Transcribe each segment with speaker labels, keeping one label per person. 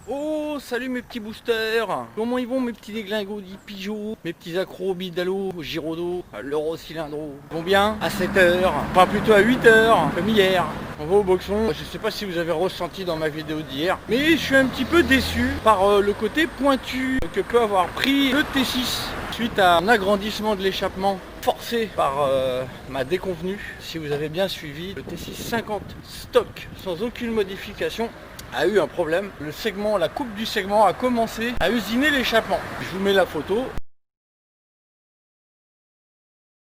Speaker 1: Oh, salut mes petits boosters. Comment ils vont mes petits déglingos dits Pigeot, mes petits accros Bidalo, Giraudot, l'Eurocylindro. Ils vont bien à 7 heures, enfin plutôt à 8 heures, comme hier. On va au boxon. Je sais pas si vous avez ressenti dans ma vidéo d'hier, mais je suis un petit peu déçu par le côté pointu que peut avoir pris le T6 suite à un agrandissement de l'échappement forcé par ma déconvenue. Si vous avez bien suivi, le T6 50 stock sans aucune modification a eu un problème. Le segment, la coupe du segment a commencé à usiner l'échappement. Je vous mets la photo.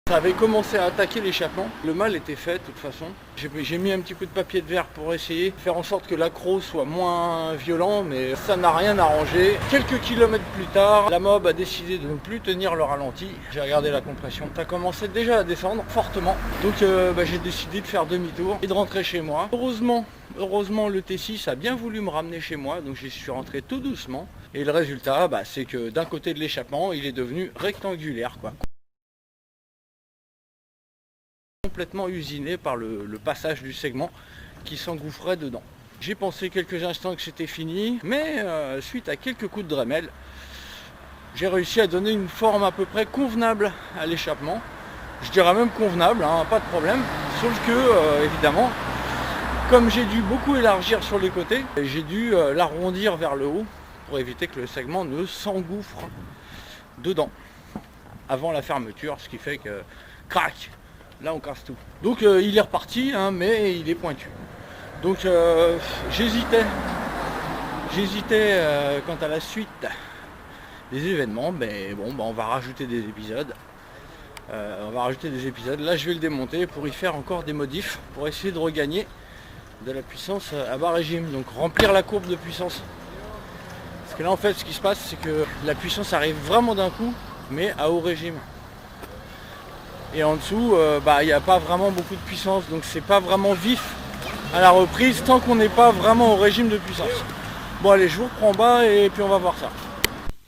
Speaker 1: Ça avait commencé à attaquer l'échappement. Le mal était fait de toute façon. J'ai mis un petit peu de papier de verre pour essayer de faire en sorte que l'accro soit moins violent, mais ça n'a rien arrangé. Quelques kilomètres plus tard, la mob a décidé de ne plus tenir le ralenti. J'ai regardé la compression. Ça commençait déjà à descendre fortement. Donc j'ai décidé de faire demi-tour et de rentrer chez moi. Heureusement, le T6 a bien voulu me ramener chez moi, donc j'y suis rentré tout doucement. Et le résultat, c'est que d'un côté de l'échappement, il est devenu rectangulaire, quoi. Complètement usiné par le passage du segment qui s'engouffrait dedans. J'ai pensé quelques instants que c'était fini, mais suite à quelques coups de Dremel, j'ai réussi à donner une forme à peu près convenable à l'échappement. Je dirais même convenable, hein, pas de problème, sauf que évidemment, comme j'ai dû beaucoup élargir sur les côtés, j'ai dû l'arrondir vers le haut pour éviter que le segment ne s'engouffre dedans avant la fermeture, ce qui fait que crac, là on casse tout. Donc il est reparti, hein, mais il est pointu. Donc j'hésitais quant à la suite des événements, mais bon, on va rajouter des épisodes. Là je vais le démonter pour y faire encore des modifs, pour essayer de regagner de la puissance à bas régime, donc remplir la courbe de puissance. Parce que là en fait ce qui se passe, c'est que la puissance arrive vraiment d'un coup, mais à haut régime. Et en dessous, il n'y a pas vraiment beaucoup de puissance, donc c'est pas vraiment vif à la reprise tant qu'on n'est pas vraiment au régime de puissance. Bon allez, je vous reprends en bas et puis on va voir ça.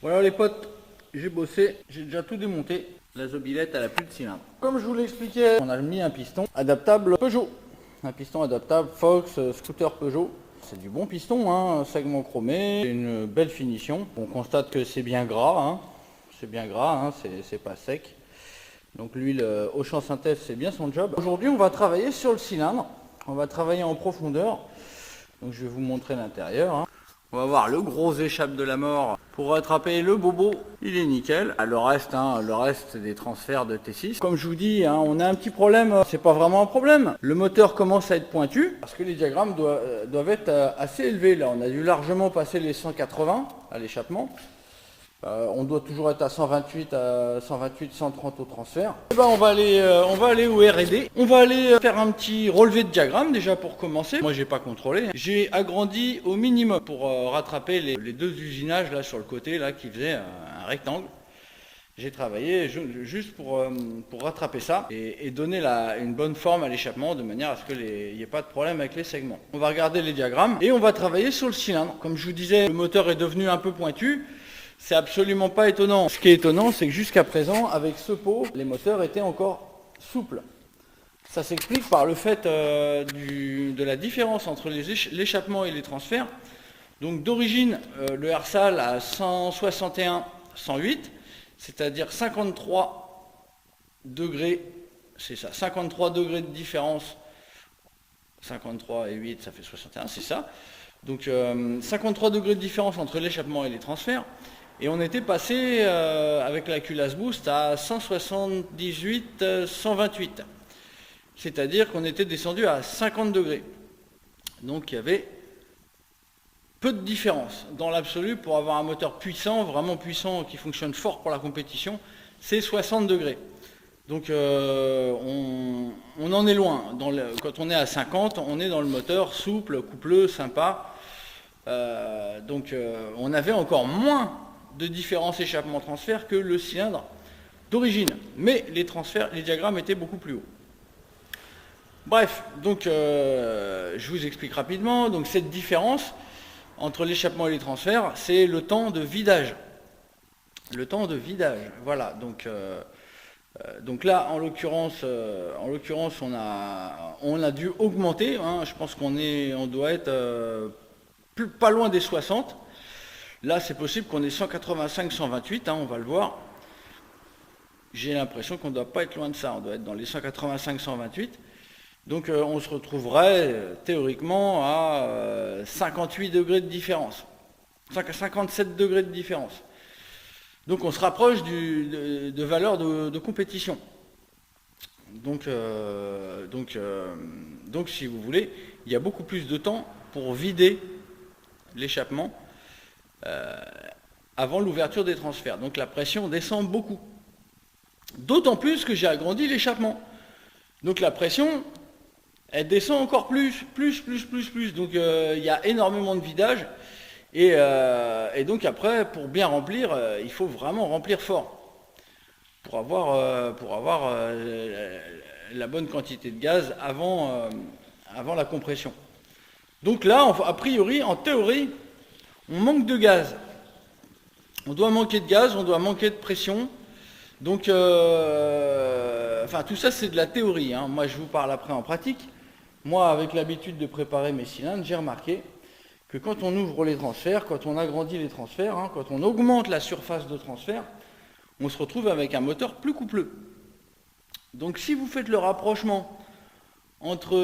Speaker 1: Voilà les potes, j'ai bossé, j'ai déjà tout démonté. La zobilette elle a plus de cylindre. Comme je vous l'expliquais, on a mis un piston adaptable Peugeot. Un piston adaptable Fox, scooter Peugeot. C'est du bon piston, hein, segment chromé, une belle finition. On constate que c'est bien gras, hein. C'est bien gras, hein, c'est pas sec. Donc l'huile Auchan synthèse, c'est bien son job. Aujourd'hui, on va travailler sur le cylindre. On va travailler en profondeur. Donc je vais vous montrer l'intérieur, hein. On va voir le gros échappe de la mort pour rattraper le bobo. Il est nickel. Le reste des transferts de T6. Comme je vous dis, hein, on a un petit problème. C'est pas vraiment un problème. Le moteur commence à être pointu parce que les diagrammes doivent être assez élevés. Là, on a dû largement passer les 180 à l'échappement. On doit toujours être à 128, 130 au transfert. Et on va aller au R&D. On va aller faire un petit relevé de diagramme déjà pour commencer. Moi j'ai pas contrôlé. J'ai agrandi au minimum pour rattraper les deux usinages là sur le côté là qui faisaient un rectangle. J'ai travaillé juste pour rattraper ça et donner une bonne forme à l'échappement de manière à ce qu'il n'y ait pas de problème avec les segments. On va regarder les diagrammes et on va travailler sur le cylindre. Comme je vous disais, le moteur est devenu un peu pointu. C'est absolument pas étonnant. Ce qui est étonnant, c'est que jusqu'à présent, avec ce pot, les moteurs étaient encore souples. Ça s'explique par le fait de la différence entre l'échappement et les transferts. Donc d'origine, le RSAL à 161, 108, c'est-à-dire 53 degrés, c'est ça, 53 degrés de différence. 53 et 8, ça fait 61, c'est ça. Donc 53 degrés de différence entre l'échappement et les transferts. Et on était passé avec la culasse boost à 178, 128. C'est-à-dire qu'on était descendu à 50 degrés. Donc il y avait peu de différence. Dans l'absolu, pour avoir un moteur puissant, vraiment puissant, qui fonctionne fort pour la compétition, c'est 60 degrés. Donc on en est loin. Quand on est à 50, on est dans le moteur souple, coupleux, sympa. On avait encore moins de différence échappement-transfert que le cylindre d'origine. Mais les diagrammes étaient beaucoup plus hauts. Bref, donc je vous explique rapidement. Donc cette différence entre l'échappement et les transferts, c'est le temps de vidage. Le temps de vidage, voilà. Donc là, en l'occurrence, on a dû augmenter. Hein, je pense qu'on doit être pas loin des 60. Là c'est possible qu'on ait 185-128, hein, on va le voir. J'ai l'impression qu'on ne doit pas être loin de ça, on doit être dans les 185-128. Donc on se retrouverait théoriquement à 58 degrés de différence, 57 degrés de différence. Donc on se rapproche de valeurs de compétition. Donc si vous voulez, il y a beaucoup plus de temps pour vider l'échappement avant l'ouverture des transferts. Donc la pression descend beaucoup. D'autant plus que j'ai agrandi l'échappement. Donc la pression, elle descend encore plus. Donc il y a énormément de vidage. Et donc après, pour bien remplir, il faut vraiment remplir fort. Pour avoir la bonne quantité de gaz avant la compression. Donc là, a priori, en théorie, on manque de gaz. On doit manquer de gaz, on doit manquer de pression. Donc, enfin, tout ça, c'est de la théorie, hein. Moi, je vous parle après en pratique. Moi, avec l'habitude de préparer mes cylindres, j'ai remarqué que quand on ouvre les transferts, quand on agrandit les transferts, hein, quand on augmente la surface de transfert, on se retrouve avec un moteur plus coupleux. Donc, si vous faites le rapprochement entre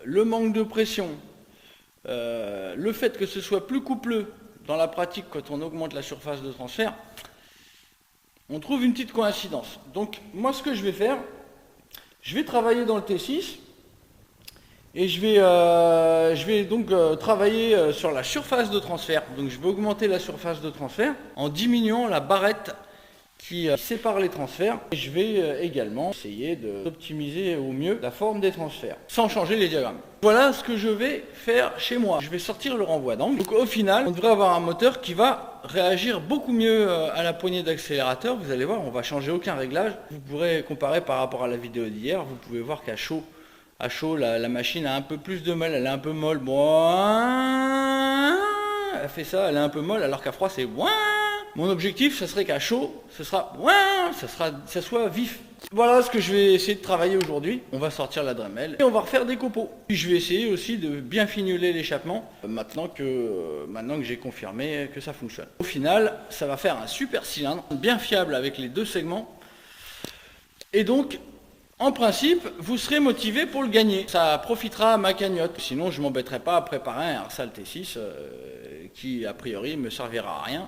Speaker 1: le manque de pression, le fait que ce soit plus coupleux dans la pratique quand on augmente la surface de transfert, on trouve une petite coïncidence. Donc moi ce que je vais faire, je vais travailler dans le T6 et je vais donc travailler sur la surface de transfert. Donc je vais augmenter la surface de transfert en diminuant la barrette qui sépare les transferts. Et je vais également essayer d'optimiser au mieux la forme des transferts, sans changer les diagrammes. Voilà ce que je vais faire chez moi. Je vais sortir le renvoi d'angle. Donc au final, on devrait avoir un moteur qui va réagir beaucoup mieux à la poignée d'accélérateur. Vous allez voir, on ne va changer aucun réglage. Vous pourrez comparer par rapport à la vidéo d'hier. Vous pouvez voir qu'à chaud, la machine a un peu plus de mal. Elle est un peu molle. Bon, elle fait ça, elle est un peu molle, alors qu'à froid, c'est... Mon objectif, ce serait qu'à chaud, ça soit vif. Voilà ce que je vais essayer de travailler aujourd'hui. On va sortir la Dremel et on va refaire des copeaux. Puis je vais essayer aussi de bien fignoler l'échappement maintenant que j'ai confirmé que ça fonctionne. Au final, ça va faire un super cylindre, bien fiable avec les deux segments. Et donc, en principe, vous serez motivé pour le gagner. Ça profitera à ma cagnotte. Sinon, je ne m'embêterai pas à préparer un Arsal T6 qui, a priori, ne me servira à rien.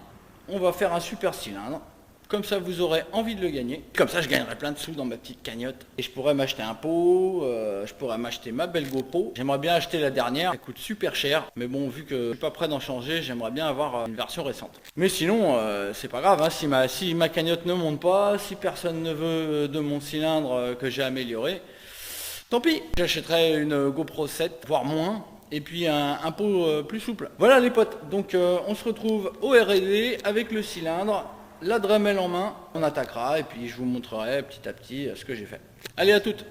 Speaker 1: On va faire un super cylindre, comme ça vous aurez envie de le gagner, comme ça je gagnerai plein de sous dans ma petite cagnotte, et je pourrais m'acheter un pot, je pourrais m'acheter ma belle GoPro, j'aimerais bien acheter la dernière, elle coûte super cher, mais bon vu que je suis pas prêt d'en changer, j'aimerais bien avoir une version récente. Mais sinon, c'est pas grave, hein, si ma cagnotte ne monte pas, si personne ne veut de mon cylindre que j'ai amélioré, tant pis, j'achèterai une GoPro 7, voire moins, et puis un pot plus souple. Voilà les potes, donc on se retrouve au R&D avec le cylindre, la Dremel en main, on attaquera et puis je vous montrerai petit à petit ce que j'ai fait. Allez, à toutes.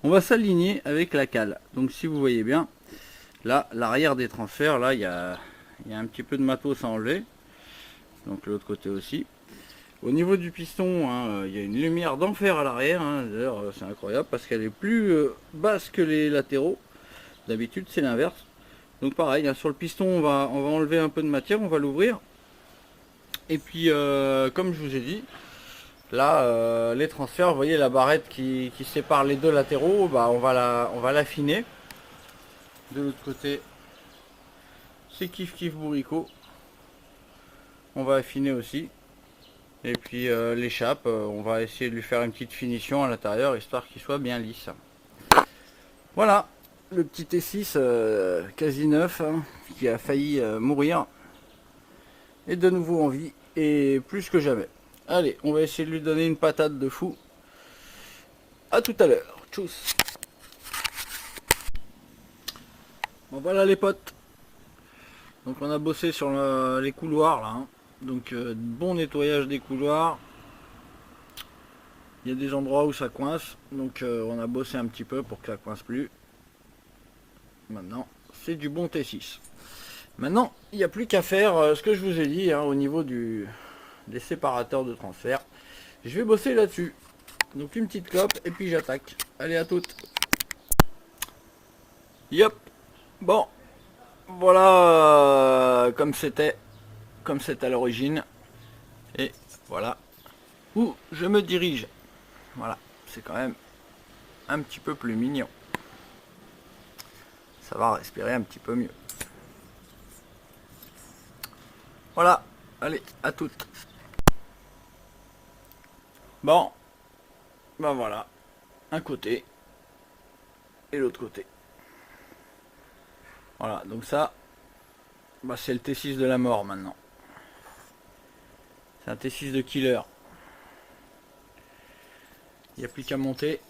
Speaker 1: On va s'aligner avec la cale, donc si vous voyez bien, là l'arrière des transferts, là il y a un petit peu de matos à enlever, donc l'autre côté aussi. Au niveau du piston, hein, il y a une lumière d'enfer à l'arrière, hein, d'ailleurs c'est incroyable parce qu'elle est plus basse que les latéraux. D'habitude c'est l'inverse. Donc pareil, hein, sur le piston on va enlever un peu de matière, on va l'ouvrir. Et puis comme je vous ai dit, là les transferts, vous voyez la barrette qui sépare les deux latéraux, bah, on va l'affiner. De l'autre côté, c'est kiff bourricot. On va affiner aussi. Et puis l'échappe, on va essayer de lui faire une petite finition à l'intérieur, histoire qu'il soit bien lisse. Voilà. Le petit T6 quasi neuf, hein, qui a failli mourir, est de nouveau en vie et plus que jamais. Allez, on va essayer de lui donner une patate de fou. À tout à l'heure. Tchuss. Bon voilà les potes. Donc on a bossé sur les couloirs là. Hein. Donc bon nettoyage des couloirs. Il y a des endroits où ça coince. Donc on a bossé un petit peu pour que ça coince plus. Maintenant, c'est du bon T6. Maintenant, il n'y a plus qu'à faire ce que je vous ai dit hein, au niveau des séparateurs de transfert. Je vais bosser là-dessus. Donc une petite clope et puis j'attaque. Allez, à toutes. Yop. Bon. Voilà comme c'était à l'origine. Et voilà où je me dirige. Voilà, c'est quand même un petit peu plus mignon. Ça va respirer un petit peu mieux. Voilà, allez, à toutes. Bon, ben voilà, un côté et l'autre côté. Voilà, donc ça, bah c'est le T6 de la mort maintenant. C'est un T6 de killer. Il n'y a plus qu'à monter.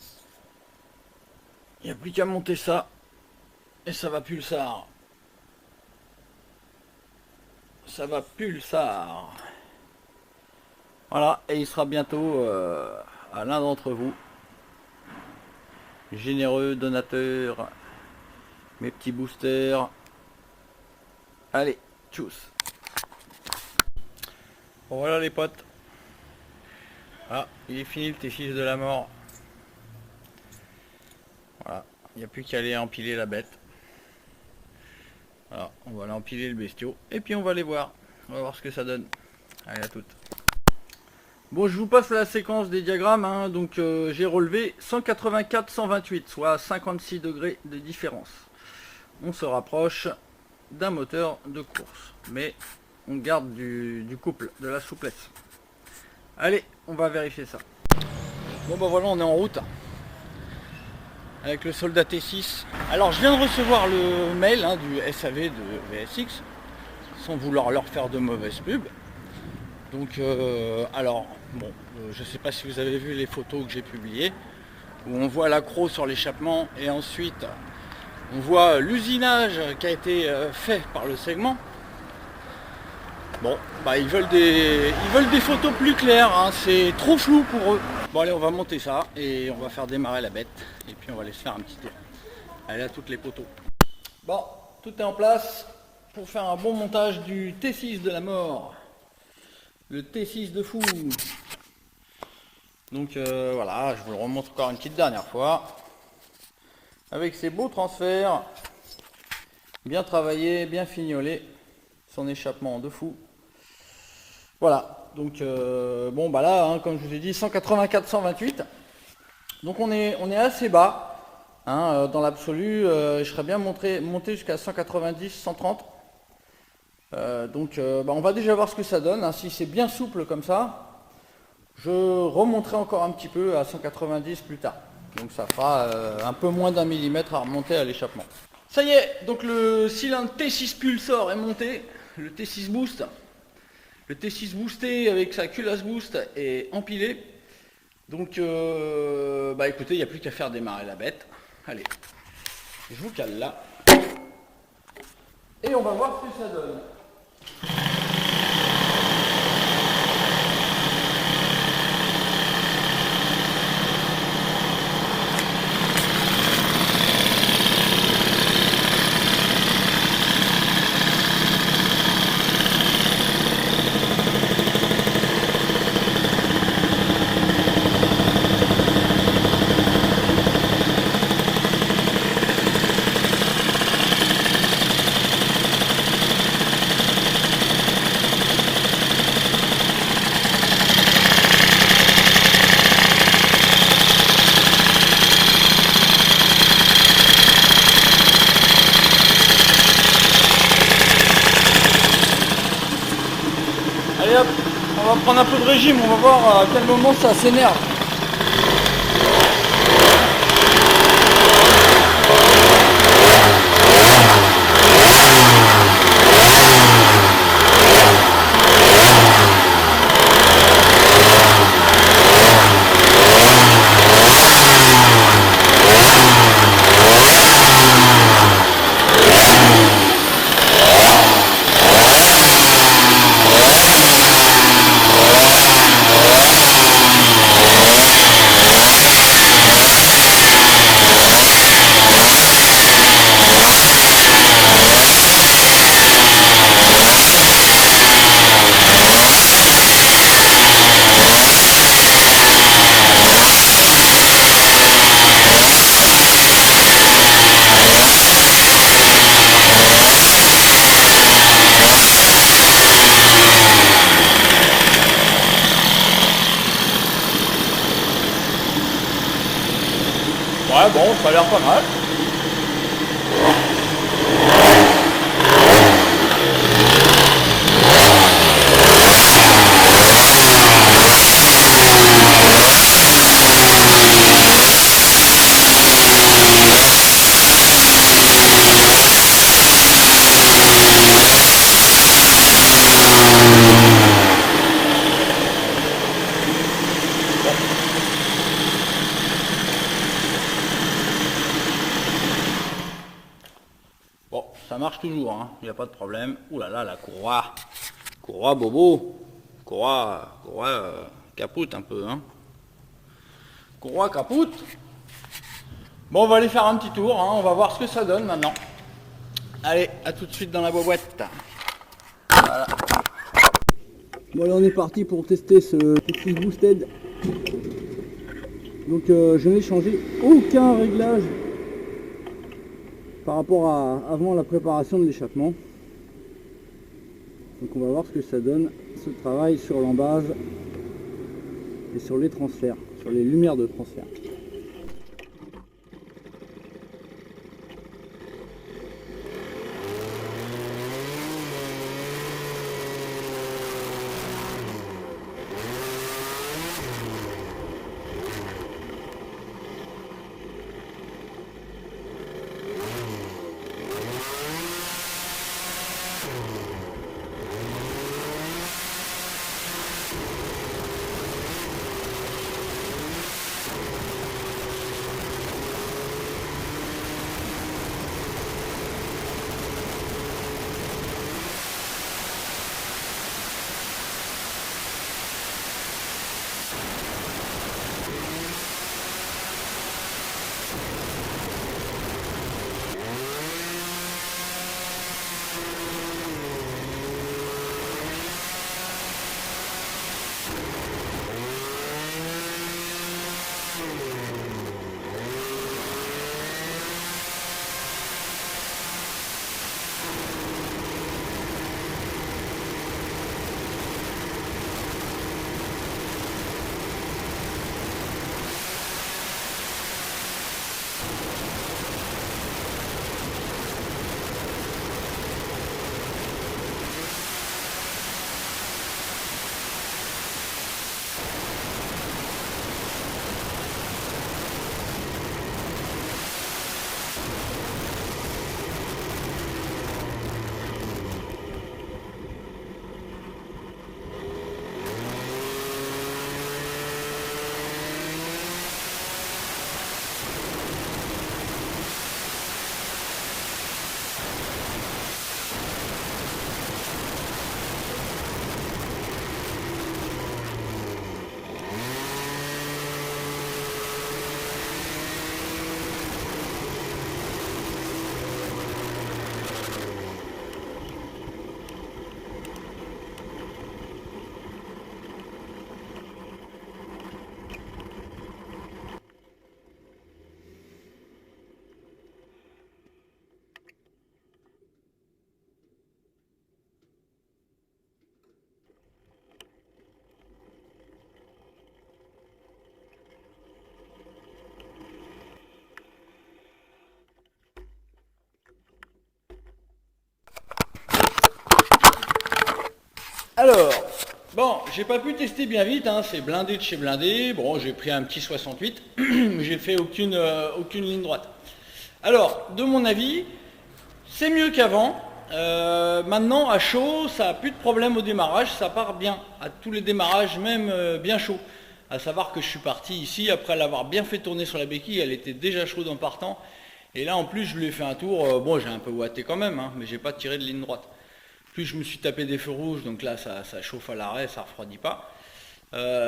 Speaker 1: Il n'y a plus qu'à monter ça. Et ça va pulsar. Ça va pulsar. Voilà, et il sera bientôt à l'un d'entre vous. Généreux donateur. Mes petits boosters. Allez, tchuss. Bon voilà les potes. Ah, il est fini le T6 de la mort. Voilà, il n'y a plus qu'à aller empiler la bête. Voilà, on va aller empiler le bestiau. Et puis on va aller voir. On va voir ce que ça donne. Allez, à toutes. Bon, je vous passe la séquence des diagrammes. Hein. Donc j'ai relevé 184-128, soit 56 degrés de différence. On se rapproche d'un moteur de course. Mais on garde du couple, de la souplesse. Allez, on va vérifier ça. Bon bah voilà, on est en route avec le soldat T6. Alors je viens de recevoir le mail du SAV de VSX, sans vouloir leur faire de mauvaise pub. Donc alors bon, je sais pas si vous avez vu les photos que j'ai publiées, où on voit l'accroc sur l'échappement et ensuite on voit l'usinage qui a été fait par le segment. Bon, bah ils veulent des photos plus claires, hein. C'est trop flou pour eux. Bon allez, on va monter ça et on va faire démarrer la bête et puis on va aller se faire un petit tour. Allez, à toutes les poteaux. Bon, tout est en place pour faire un bon montage du T6 de la mort. Le T6 de fou. Donc voilà, je vous le remontre encore une petite dernière fois. Avec ses beaux transferts, bien travaillé, bien fignolé, son échappement de fou. Voilà, donc bon bah là, hein, comme je vous ai dit, 184-128. Donc on est assez bas, hein, dans l'absolu. Je serais bien monté jusqu'à 190-130. Donc bah, on va déjà voir ce que ça donne, hein. Si c'est bien souple comme ça, je remonterai encore un petit peu à 190 plus tard. Donc ça fera un peu moins d'1 millimètre à remonter à l'échappement. Ça y est, donc le cylindre T6 Pulsar est monté, le T6 Boost. Le T6 boosté avec sa culasse boost est empilé. Donc bah écoutez, il n'y a plus qu'à faire démarrer la bête. Allez, je vous cale là. Et on va voir ce que ça donne. Allez hop, on va prendre un peu de régime, on va voir à quel moment ça s'énerve. Bon, ça a l'air pas mal. Bon, ça marche toujours, hein. Il n'y a pas de problème. Ouh là là, la courroie. Courroie bobo. Courroie capoute un peu, hein. Courroie capoute. Bon, on va aller faire un petit tour, hein. On va voir ce que ça donne maintenant. Allez, à tout de suite dans la boîte. Voilà.
Speaker 2: Bon, là on est parti pour tester ce petit boosted. Donc je n'ai changé aucun réglage par rapport à avant la préparation de l'échappement. Donc on va voir ce que ça donne, ce travail sur l'embase et sur les transferts, sur les lumières de transfert.
Speaker 1: Alors, bon, j'ai pas pu tester bien vite, hein, c'est blindé de chez blindé. Bon, j'ai pris un petit 68, mais j'ai fait aucune ligne droite. Alors, de mon avis, c'est mieux qu'avant. Maintenant, à chaud, ça n'a plus de problème au démarrage, ça part bien. À tous les démarrages, même bien chaud. À savoir que je suis parti ici, après l'avoir bien fait tourner sur la béquille, elle était déjà chaude en partant. Et là, en plus, je lui ai fait un tour. Bon, j'ai un peu ouaté quand même, hein, mais j'ai pas tiré de ligne droite. Plus je me suis tapé des feux rouges, donc là ça chauffe à l'arrêt, ça refroidit pas.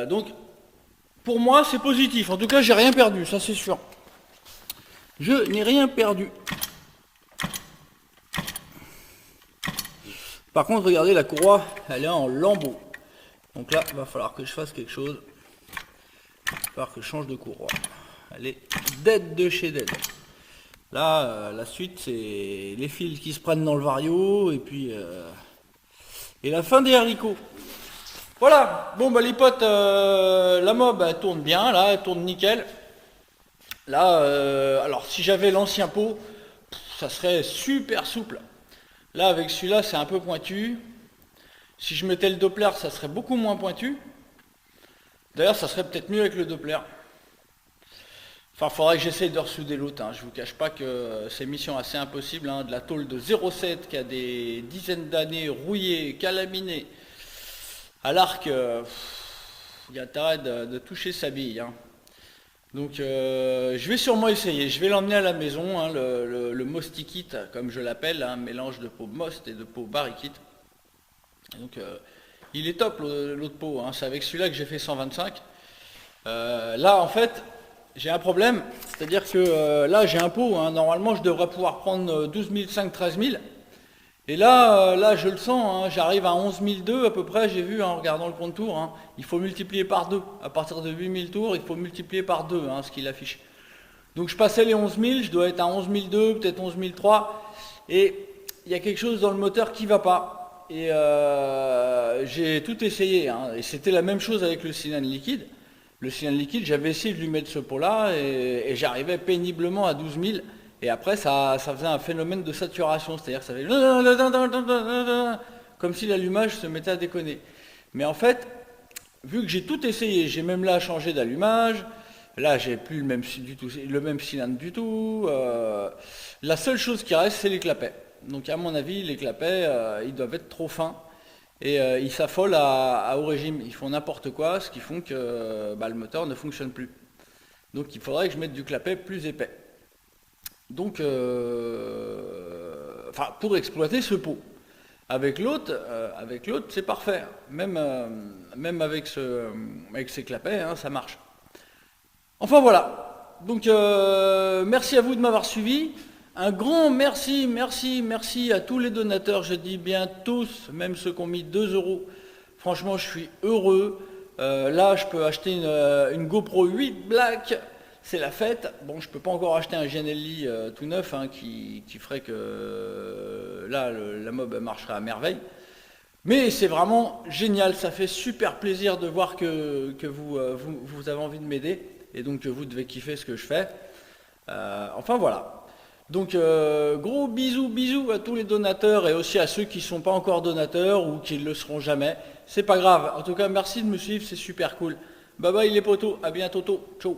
Speaker 1: Donc pour moi c'est positif, en tout cas j'ai rien perdu, ça c'est sûr. Je n'ai rien perdu. Par contre regardez la courroie, elle est en lambeaux. Donc là il va falloir que je fasse quelque chose. Il va falloir que je change de courroie. Elle est dead de chez dead. Là, la suite, c'est les fils qui se prennent dans le vario, et puis et la fin des haricots. Voilà, bon bah les potes, la mob elle tourne bien, là, elle tourne nickel. Là, alors si j'avais l'ancien pot, ça serait super souple. Là, avec celui-là, c'est un peu pointu. Si je mettais le Doppler, ça serait beaucoup moins pointu. D'ailleurs, ça serait peut-être mieux avec le Doppler. Enfin, il faudrait que j'essaye de ressouder l'autre. Hein. Je vous cache pas que c'est une mission assez impossible. Hein. De la tôle de 0,7 qui a des dizaines d'années, rouillée, calaminée, à l'arc, il y a intérêt de toucher sa bille. Hein. Donc, je vais sûrement essayer. Je vais l'emmener à la maison, hein, le Mostikit, comme je l'appelle, un mélange de peau Most et de peau Barikit. Donc, il est top l'autre pot. Hein. C'est avec celui-là que j'ai fait 125. Là, en fait, j'ai un problème, c'est-à-dire que là j'ai un pot, hein, normalement je devrais pouvoir prendre 12 500, 13 000, et là je le sens, hein, j'arrive à 11 200 à peu près, j'ai vu en regardant le compte tour, hein, il faut multiplier par 2, à partir de 8 000 tours il faut multiplier par 2, hein, ce qu'il affiche. Donc je passais les 11 000, je dois être à 11 200, peut-être 11 300, et il y a quelque chose dans le moteur qui ne va pas, et j'ai tout essayé, hein, et c'était la même chose avec le cylindre liquide. Le cylindre liquide, j'avais essayé de lui mettre ce pot-là et j'arrivais péniblement à 12 000. Et après, ça faisait un phénomène de saturation, c'est-à-dire que ça faisait comme si l'allumage se mettait à déconner. Mais en fait, vu que j'ai tout essayé, j'ai même là changé d'allumage, là j'ai plus le même cylindre du tout. La seule chose qui reste, c'est les clapets. Donc à mon avis, les clapets, ils doivent être trop fins. Et ils s'affolent à haut régime, ils font n'importe quoi, ce qui font que le moteur ne fonctionne plus. Donc il faudrait que je mette du clapet plus épais. Donc, pour exploiter ce pot. Avec l'autre, c'est parfait. Même avec ces clapets, hein, ça marche. Enfin voilà. Donc merci à vous de m'avoir suivi. Un grand merci à tous les donateurs, je dis bien tous, même ceux qui ont mis 2 €. Franchement, je suis heureux. Là, je peux acheter une GoPro 8 Black, c'est la fête. Bon, je peux pas encore acheter un GNLI tout neuf, hein, qui ferait que là, la mob marcherait à merveille. Mais c'est vraiment génial, ça fait super plaisir de voir que vous avez envie de m'aider, et donc que vous devez kiffer ce que je fais. Enfin voilà. Donc gros bisous à tous les donateurs et aussi à ceux qui ne sont pas encore donateurs ou qui ne le seront jamais. C'est pas grave. En tout cas, merci de me suivre, c'est super cool. Bye bye les potos, à bientôt. Ciao.